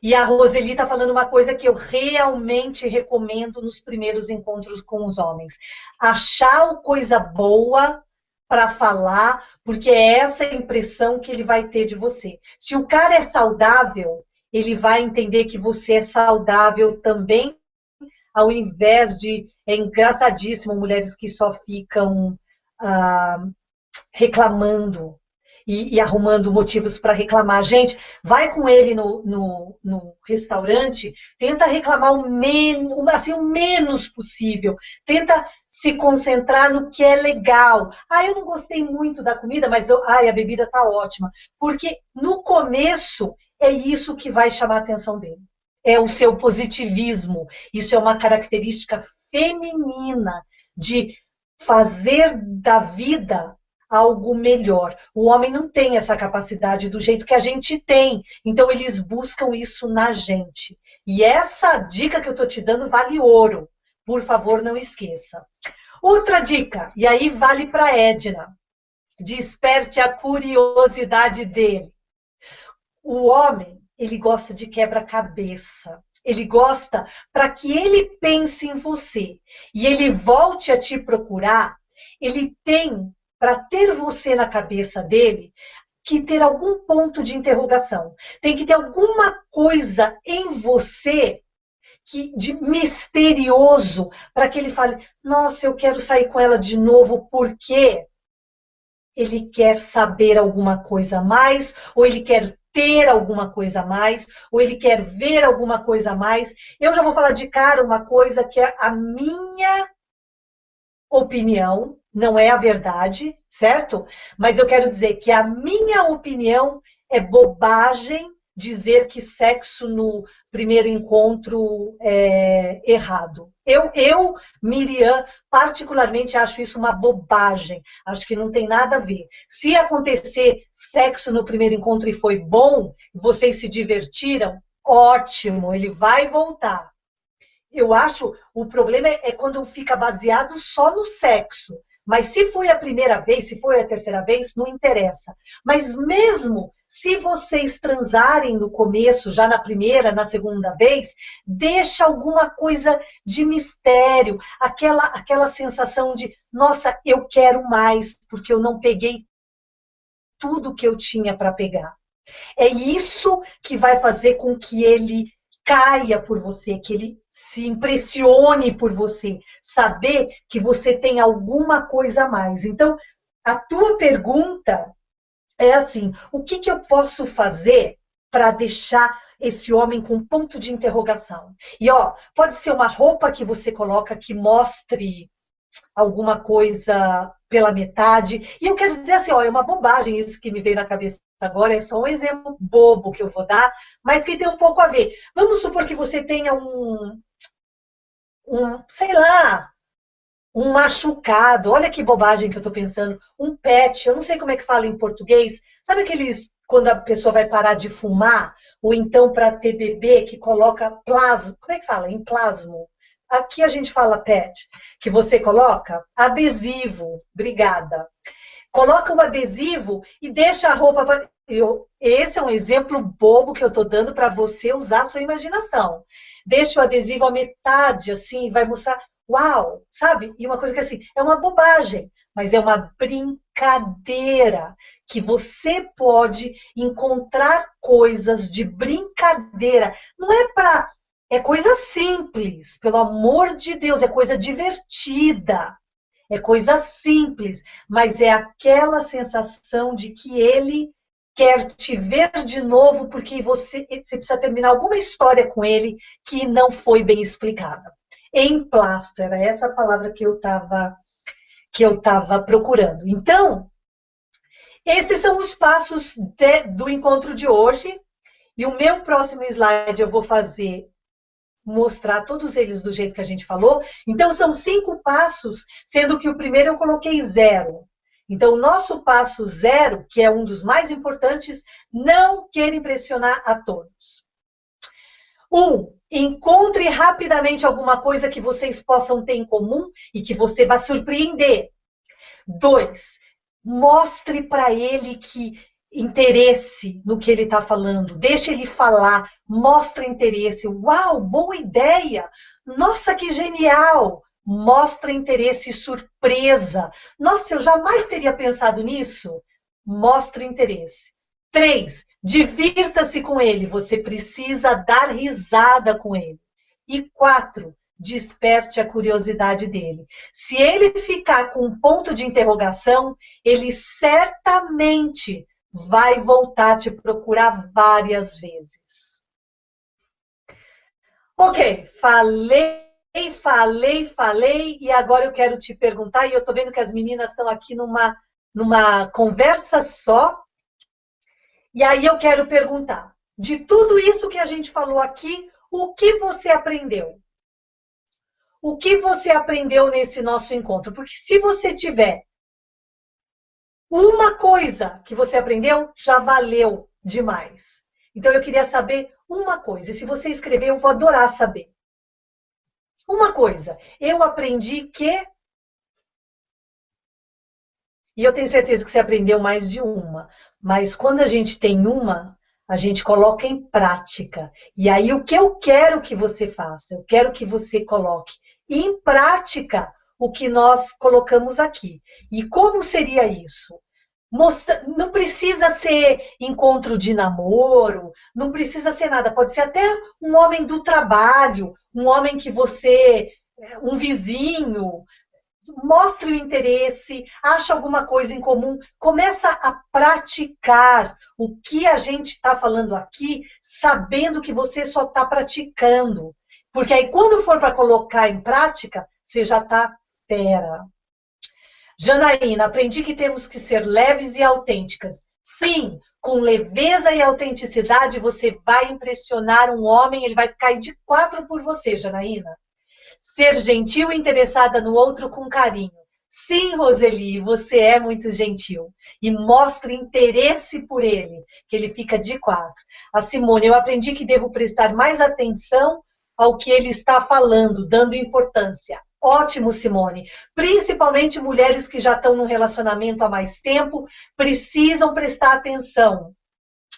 E a Roseli está falando uma coisa que eu realmente recomendo nos primeiros encontros com os homens. Achar coisa boa para falar, porque é essa a impressão que ele vai ter de você. Se o cara é saudável, ele vai entender que você é saudável também, ao invés de... É engraçadíssimo mulheres que só ficam reclamando e arrumando motivos para reclamar. Gente, vai com ele no restaurante, tenta reclamar o menos possível. Tenta se concentrar no que é legal. Eu não gostei muito da comida, mas a bebida está ótima. Porque no começo é isso que vai chamar a atenção dele. É o seu positivismo. Isso é uma característica feminina de fazer da vida algo melhor. O homem não tem essa capacidade do jeito que a gente tem. Então, eles buscam isso na gente. E essa dica que eu estou te dando vale ouro. Por favor, não esqueça. Outra dica, e aí vale para Edna. Desperte a curiosidade dele. O homem, ele gosta de quebra-cabeça. Ele gosta para que ele pense em você e ele volte a te procurar. Ele tem, para ter você na cabeça dele, que ter algum ponto de interrogação. Tem que ter alguma coisa em você de misterioso para que ele fale, nossa, eu quero sair com ela de novo, porque ele quer saber alguma coisa a mais, ou ele quer ter alguma coisa a mais, ou ele quer ver alguma coisa a mais. Eu já vou falar de cara uma coisa que é a minha opinião, não é a verdade, certo? Mas eu quero dizer que a minha opinião é bobagem dizer que sexo no primeiro encontro é errado. Eu, Miriam, particularmente acho isso uma bobagem. Acho que não tem nada a ver. Se acontecer sexo no primeiro encontro e foi bom, vocês se divertiram, ótimo, ele vai voltar. Eu acho, o problema é quando fica baseado só no sexo. Mas se foi a primeira vez, se foi a terceira vez, não interessa. Mas mesmo se vocês transarem no começo, já na primeira, na segunda vez, deixa alguma coisa de mistério, aquela sensação de, nossa, eu quero mais, porque eu não peguei tudo que eu tinha para pegar. É isso que vai fazer com que ele caia por você, que ele se impressione por você, saber que você tem alguma coisa a mais. Então, a tua pergunta é assim, o que eu posso fazer para deixar esse homem com ponto de interrogação? E, pode ser uma roupa que você coloca que mostre alguma coisa pela metade. E eu quero dizer assim, é uma bobagem isso que me veio na cabeça agora, é só um exemplo bobo que eu vou dar, mas que tem um pouco a ver. Vamos supor que você tenha sei lá, um machucado, olha que bobagem que eu estou pensando, um pet, eu não sei como é que fala em português, sabe aqueles, quando a pessoa vai parar de fumar, ou então para ter bebê que coloca plasma, como é que fala? Em plasmo. Aqui a gente fala pet, que você coloca adesivo, obrigada. Coloca o adesivo e deixa a roupa. Esse é um exemplo bobo que eu estou dando para você usar a sua imaginação. Deixa o adesivo à metade, assim, vai mostrar. Uau, sabe? E uma coisa que assim, é uma bobagem, mas é uma brincadeira que você pode encontrar coisas de brincadeira. Não é para. É coisa simples, pelo amor de Deus, é coisa divertida. É coisa simples, mas é aquela sensação de que ele quer te ver de novo porque você precisa terminar alguma história com ele que não foi bem explicada. Emplasto, era essa a palavra que eu estava procurando. Então, esses são os passos do encontro de hoje. E o meu próximo slide eu vou mostrar todos eles do jeito que a gente falou. Então, são 5 passos, sendo que o primeiro eu coloquei 0. Então, o nosso passo 0, que é um dos mais importantes, não queira impressionar a todos. 1. Encontre rapidamente alguma coisa que vocês possam ter em comum e que você vai surpreender. 2. Mostre para ele que interesse no que ele está falando, deixa ele falar, mostra interesse. Uau, boa ideia! Nossa, que genial! Mostra interesse e surpresa. Nossa, eu jamais teria pensado nisso. Mostra interesse. 3, divirta-se com ele, você precisa dar risada com ele. E 4, desperte a curiosidade dele. Se ele ficar com um ponto de interrogação, ele certamente vai voltar a te procurar várias vezes. Ok, falei, e agora eu quero te perguntar, e eu tô vendo que as meninas estão aqui numa conversa só, e aí eu quero perguntar, de tudo isso que a gente falou aqui, o que você aprendeu? O que você aprendeu nesse nosso encontro? Porque se você tiver uma coisa que você aprendeu, já valeu demais. Então, eu queria saber uma coisa. E se você escrever, eu vou adorar saber. Uma coisa. Eu aprendi que... E eu tenho certeza que você aprendeu mais de uma. Mas quando a gente tem uma, a gente coloca em prática. E aí, o que eu quero que você faça? Eu quero que você coloque em prática o que nós colocamos aqui. E como seria isso? Não precisa ser encontro de namoro, não precisa ser nada, pode ser até um homem do trabalho, um homem que você, um vizinho, mostre o interesse, acha alguma coisa em comum, começa a praticar o que a gente está falando aqui, sabendo que você só está praticando. Porque aí quando for para colocar em prática, você já está fera. Janaína, aprendi que temos que ser leves e autênticas. Sim, com leveza e autenticidade você vai impressionar um homem, ele vai cair de 4 por você, Janaína. Ser gentil e interessada no outro com carinho. Sim, Roseli, você é muito gentil. E mostre interesse por ele, que ele fica de 4. A Simone, eu aprendi que devo prestar mais atenção ao que ele está falando, dando importância. Ótimo, Simone. Principalmente mulheres que já estão no relacionamento há mais tempo, precisam prestar atenção.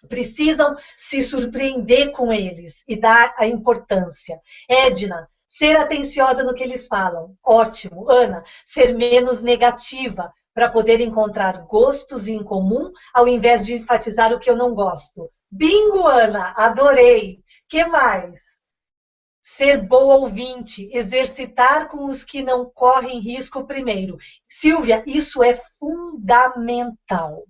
Precisam se surpreender com eles e dar a importância. Edna, ser atenciosa no que eles falam. Ótimo. Ana, ser menos negativa para poder encontrar gostos em comum ao invés de enfatizar o que eu não gosto. Bingo, Ana, adorei. Que mais? Ser boa ouvinte, exercitar com os que não correm risco primeiro. Silvia, isso é fundamental.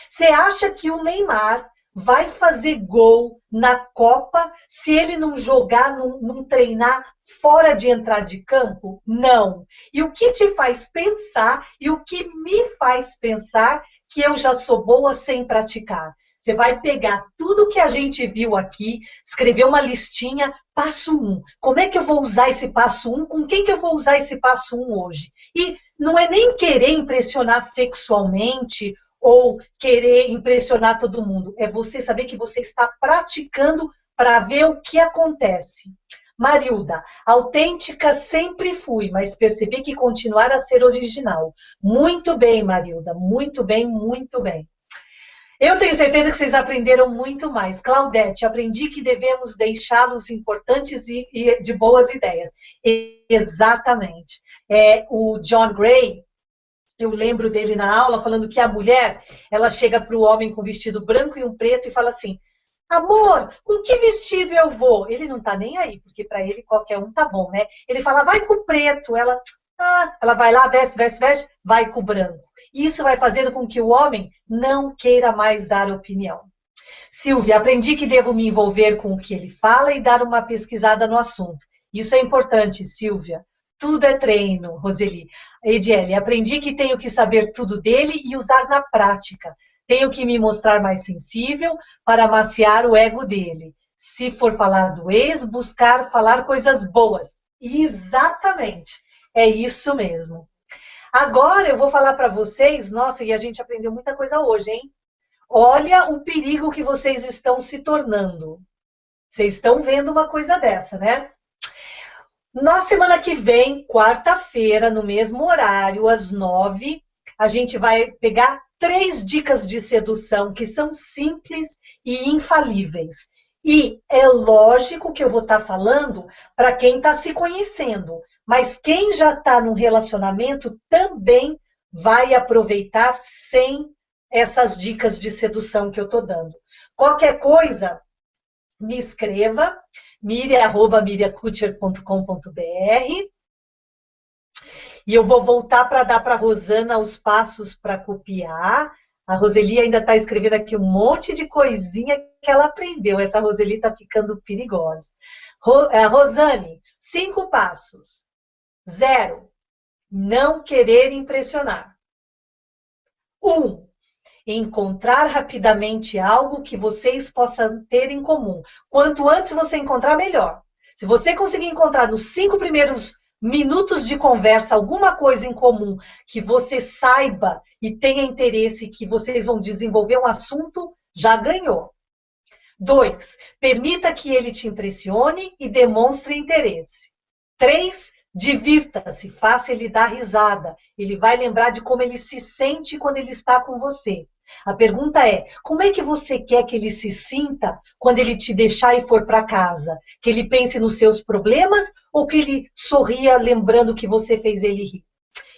Você acha que o Neymar vai fazer gol na Copa se ele não jogar, não treinar fora de entrar de campo? Não. E o que te faz pensar, e o que me faz pensar que eu já sou boa sem praticar? Você vai pegar tudo que a gente viu aqui, escrever uma listinha, passo 1. Como é que eu vou usar esse passo 1? Com quem que eu vou usar esse passo 1 hoje? E não é nem querer impressionar sexualmente ou querer impressionar todo mundo. É você saber que você está praticando para ver o que acontece. Marilda, autêntica sempre fui, mas percebi que continuar a ser original. Muito bem, Marilda, muito bem, muito bem. Eu tenho certeza que vocês aprenderam muito mais. Claudete, aprendi que devemos deixá-los importantes e de boas ideias. Exatamente. O John Gray, eu lembro dele na aula falando que a mulher, ela chega para o homem com vestido branco e um preto e fala assim, amor, com que vestido eu vou? Ele não tá nem aí, porque para ele qualquer um tá bom, né? Ele fala, vai com o preto. Ela vai lá, veste, vai com o branco. Isso vai fazendo com que o homem não queira mais dar opinião. Silvia, aprendi que devo me envolver com o que ele fala e dar uma pesquisada no assunto. Isso é importante, Silvia. Tudo é treino, Roseli. Ediele, aprendi que tenho que saber tudo dele e usar na prática. Tenho que me mostrar mais sensível para amaciar o ego dele. Se for falar do ex, buscar falar coisas boas. Exatamente. É isso mesmo. Agora eu vou falar para vocês, nossa, e a gente aprendeu muita coisa hoje, hein? Olha o perigo que vocês estão se tornando. Vocês estão vendo uma coisa dessa, né? Na semana que vem, quarta-feira, no mesmo horário, às 9, a gente vai pegar 3 dicas de sedução que são simples e infalíveis. E é lógico que eu vou estar falando para quem está se conhecendo, mas quem já está num relacionamento também vai aproveitar sem essas dicas de sedução que eu estou dando. Qualquer coisa, me escreva, miriam@miriakutcher.com.br e eu vou voltar para dar para a Rosana os passos para copiar. A Roseli ainda está escrevendo aqui um monte de coisinha que ela aprendeu. Essa Roseli está ficando perigosa. Rosane, 5 passos. 0, não querer impressionar. 1, encontrar rapidamente algo que vocês possam ter em comum. Quanto antes você encontrar, melhor. Se você conseguir encontrar nos 5 primeiros minutos de conversa alguma coisa em comum que você saiba e tenha interesse, que vocês vão desenvolver um assunto, já ganhou. 2, permita que ele te impressione e demonstre interesse. 3, divirta-se, faça ele dar risada. Ele vai lembrar de como ele se sente quando ele está com você. A pergunta é, como é que você quer que ele se sinta quando ele te deixar e for para casa? Que ele pense nos seus problemas ou que ele sorria lembrando que você fez ele rir?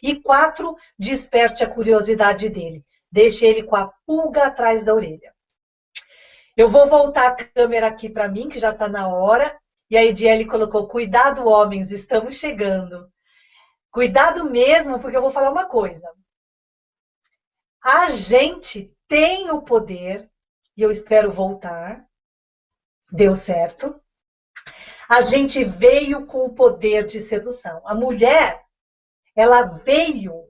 E 4, desperte a curiosidade dele. Deixe ele com a pulga atrás da orelha. Eu vou voltar a câmera aqui para mim, que já está na hora. E a Ediele colocou, cuidado homens, estamos chegando. Cuidado mesmo, porque eu vou falar uma coisa. A gente tem o poder, e eu espero voltar, deu certo. A gente veio com o poder de sedução. A mulher, ela veio,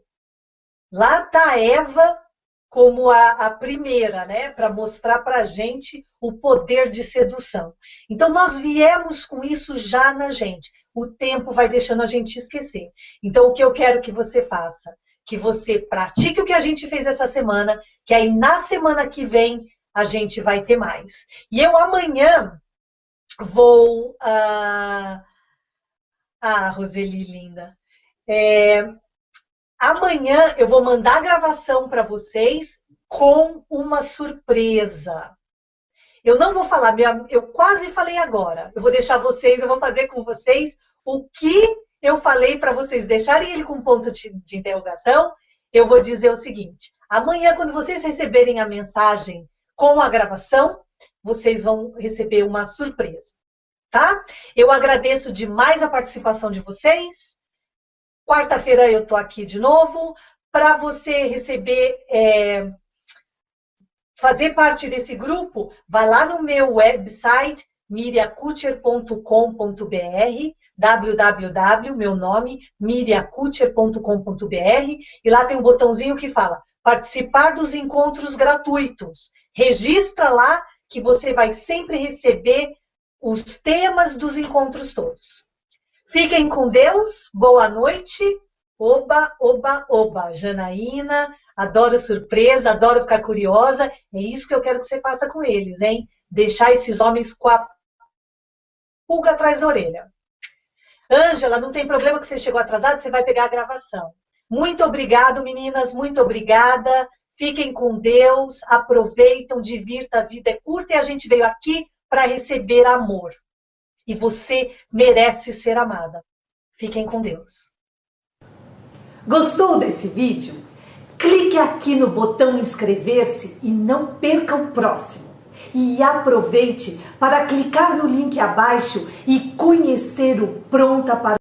lá está Eva como a primeira, né, para mostrar para a gente o poder de sedução. Então, nós viemos com isso já na gente. O tempo vai deixando a gente esquecer. Então, o que eu quero que você faça? Que você pratique o que a gente fez essa semana, que aí na semana que vem a gente vai ter mais. E eu amanhã vou... Roseli, linda. Amanhã eu vou mandar a gravação para vocês com uma surpresa. Eu não vou falar, eu quase falei agora. Eu vou deixar vocês, eu vou fazer com vocês o que eu falei para vocês deixarem ele com ponto de interrogação. Eu vou dizer o seguinte, amanhã quando vocês receberem a mensagem com a gravação, vocês vão receber uma surpresa, tá? Eu agradeço demais a participação de vocês. Quarta-feira eu tô aqui de novo para você receber... fazer parte desse grupo, vai lá no meu website, miriakutcher.com.br, www, meu nome, miriakutcher.com.br, e lá tem um botãozinho que fala participar dos encontros gratuitos. Registra lá que você vai sempre receber os temas dos encontros todos. Fiquem com Deus, boa noite. Oba, oba, oba. Janaína, adoro surpresa, adoro ficar curiosa. É isso que eu quero que você faça com eles, hein? Deixar esses homens com a pulga atrás da orelha. Ângela, não tem problema que você chegou atrasado, você vai pegar a gravação. Muito obrigado, meninas, muito obrigada. Fiquem com Deus, aproveitam, divirta, a vida é curta e a gente veio aqui para receber amor. E você merece ser amada. Fiquem com Deus. Gostou desse vídeo? Clique aqui no botão inscrever-se e não perca o próximo. E aproveite para clicar no link abaixo e conhecer o Pronta para